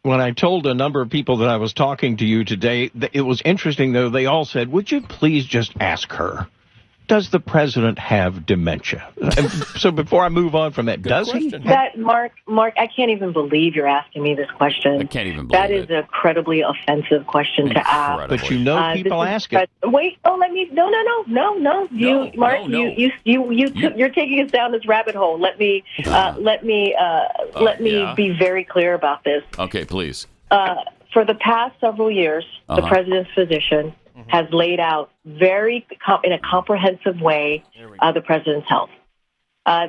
when I told a number of people that I was talking to you today, it was interesting, though. They all said, would you please just ask her, does the president have dementia? So before I move on from that, does he? Mark, I can't even believe you're asking me this question. I can't even believe that is an incredibly offensive question to ask. But you know people ask it. Wait, let me. No. You're taking us down this rabbit hole. Let me be very clear about this. Okay, please. For the past several years, the president's physician has laid out in a comprehensive way the president's health.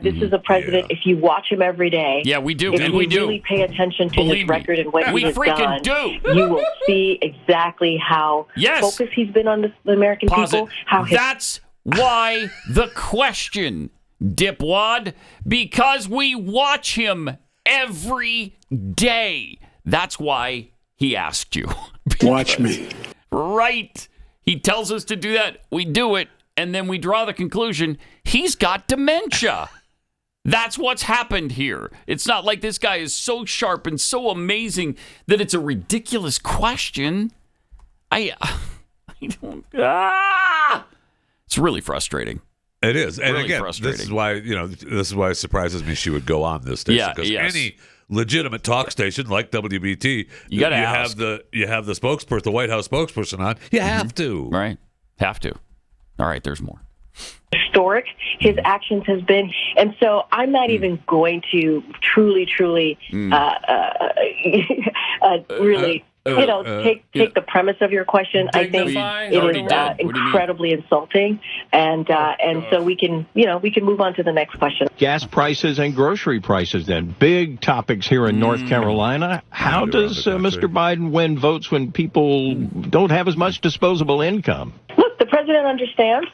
This is a president, if you watch him every day, we do. If you really pay attention to his record and what he has done, you will see exactly how focused he's been on the American people. That's why the question, Dipwad, because we watch him every day. That's why he asked you. Watch me. Right. He tells us to do that. We do it. And then we draw the conclusion he's got dementia. That's what's happened here. It's not like this guy is so sharp and so amazing that it's a ridiculous question. I don't. It's really frustrating. It is. And really again, this is why it surprises me she would go on this station. Because any legitimate talk station like WBT, you have the spokesperson, the White House spokesperson on. You have to. Right. Have to. All right, there's more. Historic his actions has been, and so I'm not even going to truly really take the premise of your question. I think it is incredibly insulting, and so we can move on to the next question. Gas prices and grocery prices, then big topics here in North Carolina. How does Mr. Biden win votes when people don't have as much disposable income? Look, the president understands.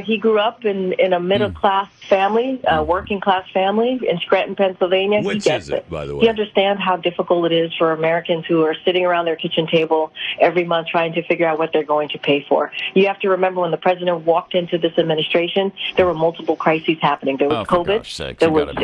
He grew up in a middle-class family, working-class family in Scranton, Pennsylvania. Which he gets is it, by the way? He understands how difficult it is for Americans who are sitting around their kitchen table every month trying to figure out what they're going to pay for. You have to remember when the president walked into this administration, there were multiple crises happening. There was COVID. There was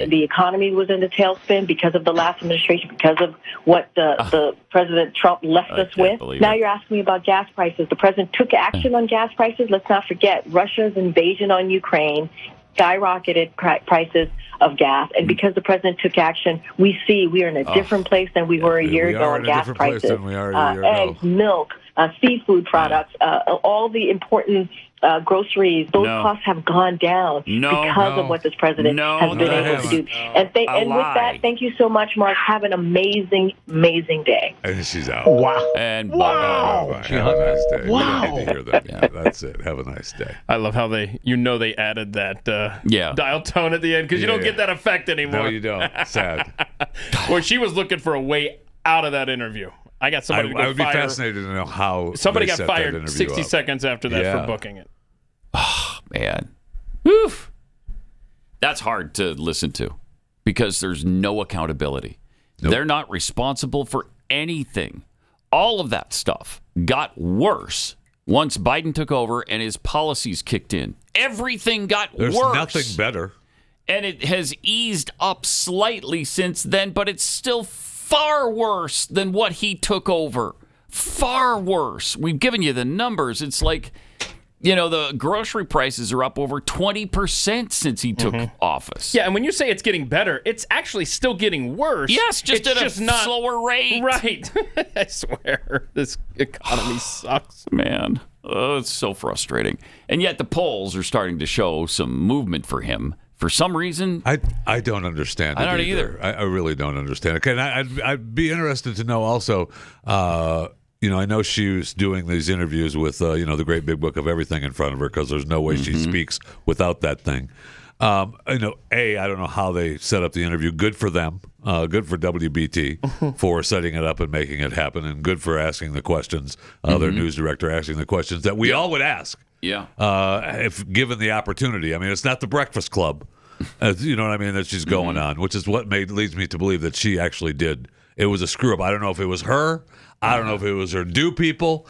the economy was in the tailspin because of the last administration, because of what the President Trump left us with. Now you're asking me about gas prices. The president took action on gas prices. Let's not forget Russia's invasion on Ukraine skyrocketed prices of gas, and because the president took action, we are in a different place than we were a year ago on gas prices. Eggs, milk, seafood products, all the important groceries, those costs have gone down because of what this president has been able to do. And with that, thank you so much, Mark. Have an amazing day. And she's out. Wow. And wow. Have a nice day. Wow. We don't need to hear that. Yeah, that's it. Have a nice day. I love how they added that dial tone at the end because you don't get that effect anymore. No, you don't. Sad. Well, she was looking for a way out of that interview. I got somebody to go I would be fascinated to know how somebody got fired 60 seconds after that for booking it. Oh, man. Oof. That's hard to listen to because there's no accountability. Nope. They're not responsible for anything. All of that stuff got worse once Biden took over and his policies kicked in. Everything got worse. There's nothing better. And it has eased up slightly since then, but it's still far worse than what he took over. Far worse. We've given you the numbers. It's like, the grocery prices are up over 20% since he took office. Yeah, and when you say it's getting better, it's actually still getting worse. Yes, just at a slower rate. Right. I swear, this economy sucks. Man, it's so frustrating. And yet the polls are starting to show some movement for him. For some reason, I don't understand. I don't either. I really don't understand. Okay, and I'd be interested to know also. I know she was doing these interviews with the great big book of everything in front of her because there's no way she speaks without that thing. I don't know how they set up the interview. Good for them. Good for WBT for setting it up and making it happen, and good for asking the questions. Their news director asking the questions that we all would ask. Yeah. If given the opportunity. I mean, it's not the Breakfast Club, you know what I mean, that she's going on, which is what leads me to believe that she actually did. It was a screw up. I don't know if it was her. I don't know if it was her people.